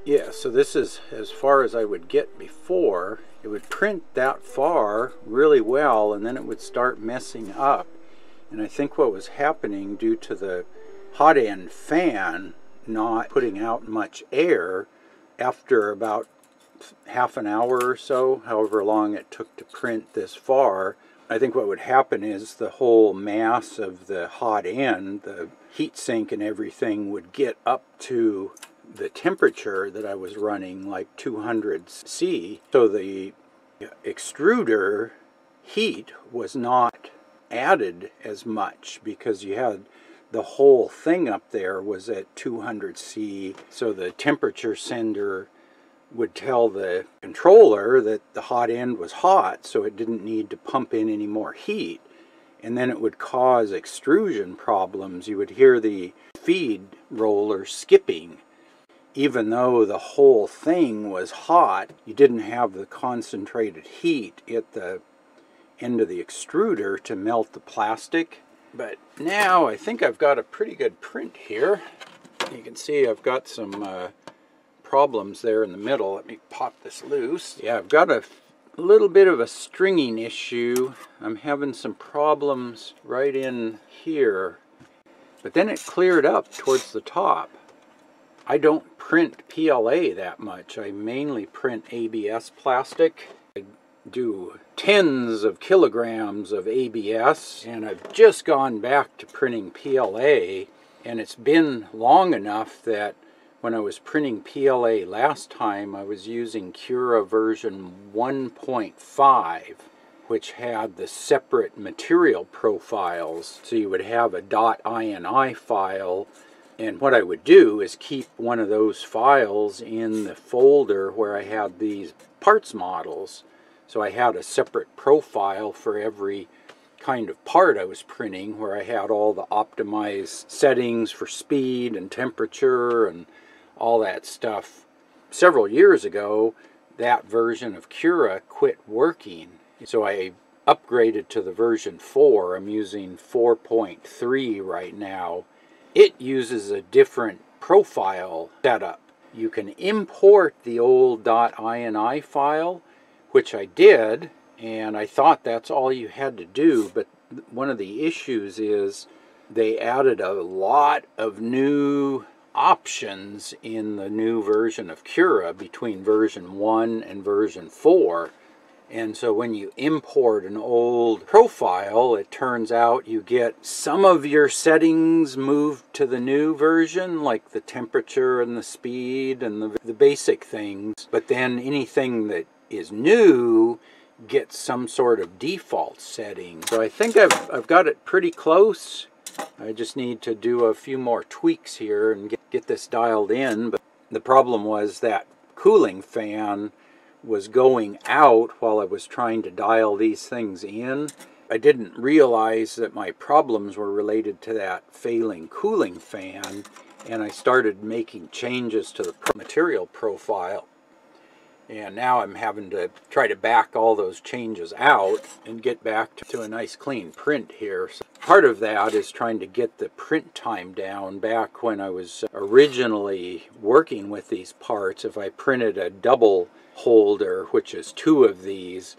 Yeah, so this is as far as I would get before. It would print that far really well, and then it would start messing up. And I think what was happening, due to the hot end fan not putting out much air, after about half an hour or so, however long it took to print this far, I think what would happen is the whole mass of the hot end, the heat sink and everything, would get up to the temperature that I was running, like 200 C. So the extruder heat was not added as much, because you had the whole thing up there was at 200 C. So the temperature sender would tell the controller that the hot end was hot, so it didn't need to pump in any more heat. And then it would cause extrusion problems. You would hear the feed roller skipping. Even though the whole thing was hot, you didn't have the concentrated heat at the end of the extruder to melt the plastic. But now I think I've got a pretty good print here. You can see I've got some problems there in the middle. Let me pop this loose. Yeah, I've got a little bit of a stringing issue. I'm having some problems right in here, but then it cleared up towards the top. I don't print PLA that much. I mainly print ABS plastic. I do tens of kilograms of ABS, and I've just gone back to printing PLA, and it's been long enough that when I was printing PLA last time, I was using Cura version 1.5, which had the separate material profiles. So you would have a .ini file, and what I would do is keep one of those files in the folder where I had these parts models. So I had a separate profile for every kind of part I was printing, where I had all the optimized settings for speed and temperature and all that stuff. Several years ago, that version of Cura quit working, so I upgraded to the version 4. I'm using 4.3 right now. It uses a different profile setup. You can import the old .ini file, which I did, and I thought that's all you had to do, but one of the issues is they added a lot of new options in the new version of Cura between version 1 and version 4. And so when you import an old profile, it turns out you get some of your settings moved to the new version, like the temperature and the speed and the basic things. But then anything that is new gets some sort of default setting. So I think I've got it pretty close. I just need to do a few more tweaks here and get this dialed in. But the problem was that cooling fan was going out while I was trying to dial these things in. I didn't realize that my problems were related to that failing cooling fan, and I started making changes to the material profile. And now I'm having to try to back all those changes out and get back to a nice clean print here. So part of that is trying to get the print time down. Back when I was originally working with these parts, if I printed a double holder, which is 2 of these,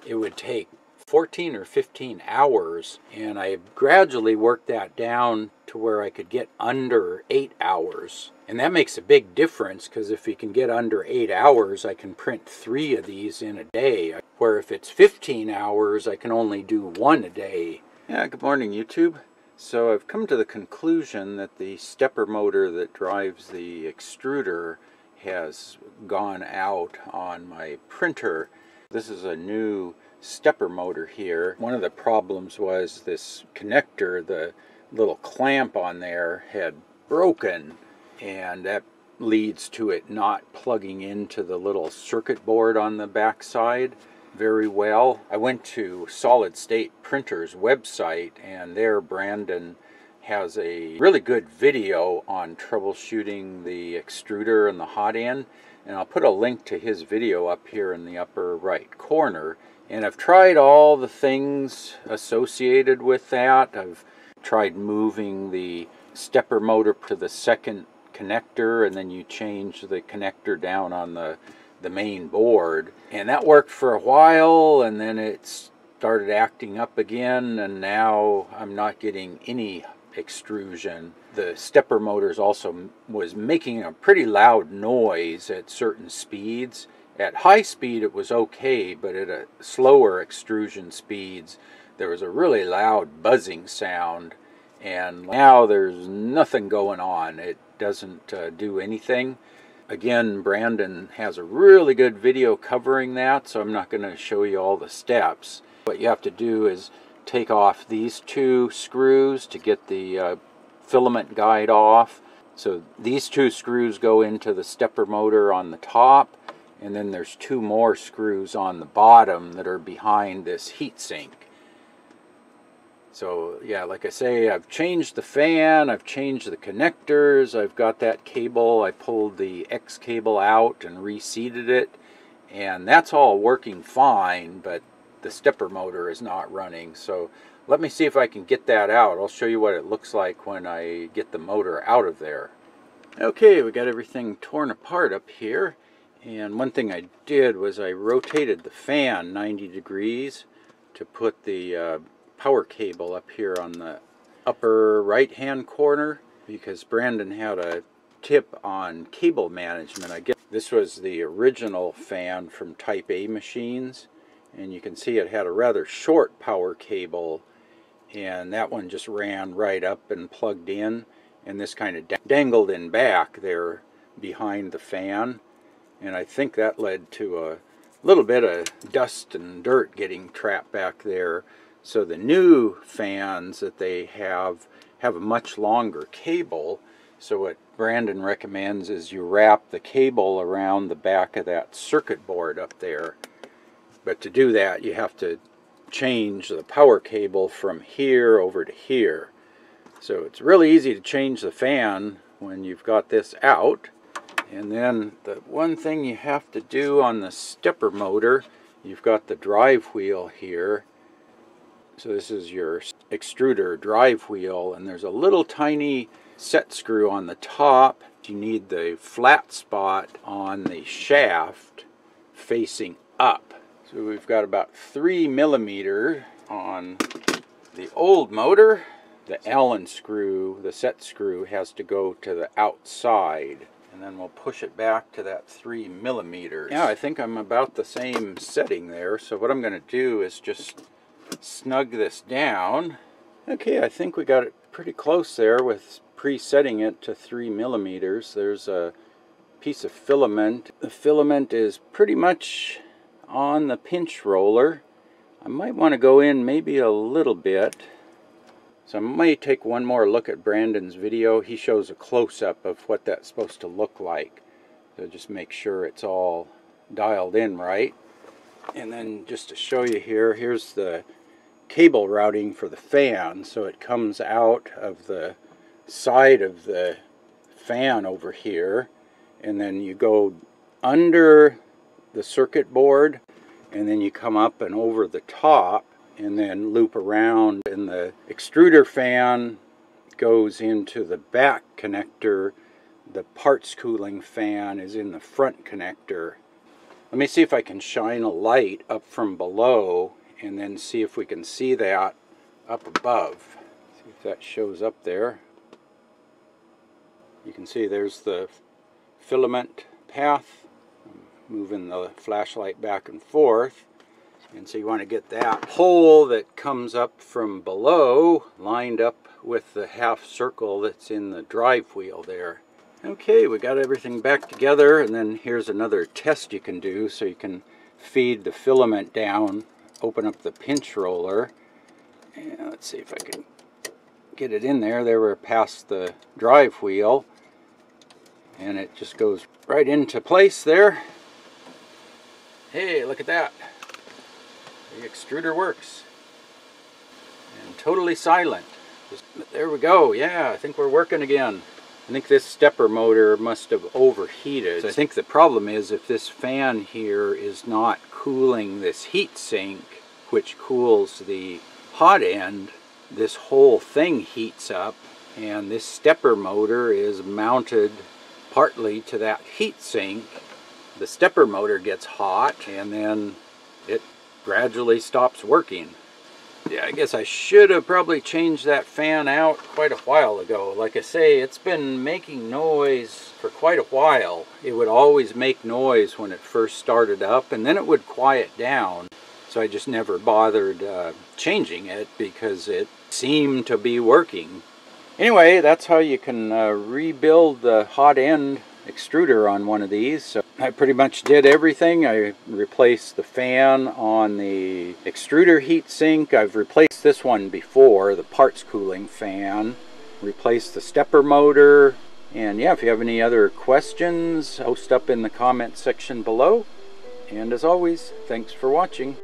it would take 14 or 15 hours, and I gradually worked that down to where I could get under 8 hours. And that makes a big difference, because if you can get under 8 hours, I can print 3 of these in a day, where if it's 15 hours, I can only do 1 a day. Yeah, good morning, YouTube. So I've come to the conclusion that the stepper motor that drives the extruder has gone out on my printer. This is a new stepper motor here. One of the problems was this connector, the little clamp on there, had broken, and that leads to it not plugging into the little circuit board on the back side very well. I went to Solid State Printer's website, and there Brandon has a really good video on troubleshooting the extruder and the hot end, and I'll put a link to his video up here in the upper right corner. And I've tried all the things associated with that. I've tried moving the stepper motor to the second connector, and then you change the connector down on the main board. And that worked for a while, and then it started acting up again, and now I'm not getting any extrusion. The stepper motors also was making a pretty loud noise at certain speeds. At high speed it was okay, but at a slower extrusion speeds there was a really loud buzzing sound, and now there's nothing going on. It doesn't do anything. Again, Brandon has a really good video covering that, so I'm not going to show you all the steps. What you have to do is take off these two screws to get the filament guide off. So these two screws go into the stepper motor on the top, and then there's two more screws on the bottom that are behind this heatsink. So yeah, like I say, I've changed the fan, I've changed the connectors, I've got that cable, I pulled the X cable out and reseated it, and that's all working fine, but the stepper motor is not running. So let me see if I can get that out. I'll show you what it looks like when I get the motor out of there. Okay, we got everything torn apart up here, and one thing I did was I rotated the fan 90 degrees to put the power cable up here on the upper right hand corner, because Brandon had a tip on cable management. I guess this was the original fan from Type A machines, and you can see it had a rather short power cable, and that one just ran right up and plugged in, and this kind of dangled in back there behind the fan, and I think that led to a little bit of dust and dirt getting trapped back there. So the new fans that they have a much longer cable. So what Brandon recommends is you wrap the cable around the back of that circuit board up there. But to do that, you have to change the power cable from here over to here. So it's really easy to change the fan when you've got this out. And then the one thing you have to do on the stepper motor, you've got the drive wheel here. So this is your extruder drive wheel, and there's a little tiny set screw on the top. You need the flat spot on the shaft facing up. So we've got about 3 millimeters on the old motor. The Allen screw, the set screw, has to go to the outside, and then we'll push it back to that 3 millimeters. Yeah, I think I'm about the same setting there. So what I'm going to do is just snug this down. Okay, I think we got it pretty close there with presetting it to 3 millimeters. There's a piece of filament. The filament is pretty much on the pinch roller. I might want to go in maybe a little bit. So I might take one more look at Brandon's video. He shows a close-up of what that's supposed to look like. So just make sure it's all dialed in right. And then just to show you here, here's the cable routing for the fan. So it comes out of the side of the fan over here, and then you go under the circuit board, and then you come up and over the top and then loop around, and the extruder fan goes into the back connector. The parts cooling fan is in the front connector. Let me see if I can shine a light up from below and then see if we can see that up above. See if that shows up there. You can see there's the filament path. I'm moving the flashlight back and forth. And so you want to get that hole that comes up from below lined up with the half circle that's in the drive wheel there. Okay, we got everything back together, and then here's another test you can do. So you can feed the filament down, open up the pinch roller, and let's see if I can get it in there. There we're past the drive wheel, and it just goes right into place there. Hey, look at that. The extruder works. And totally silent. But there we go. Yeah, I think we're working again. I think this stepper motor must have overheated. So I think the problem is if this fan here is not cooling this heat sink, which cools the hot end, this whole thing heats up, and this stepper motor is mounted partly to that heat sink. The stepper motor gets hot and then it gradually stops working. Yeah, I guess I should have probably changed that fan out quite a while ago. Like I say, it's been making noise for quite a while. It would always make noise when it first started up, and then it would quiet down. So I just never bothered changing it because it seemed to be working. Anyway, that's how you can rebuild the hot end extruder on one of these. So I pretty much did everything. I replaced the fan on the extruder heat sink. I've replaced this one before, the parts cooling fan. Replaced the stepper motor. And yeah, if you have any other questions, post up in the comment section below. And as always, thanks for watching.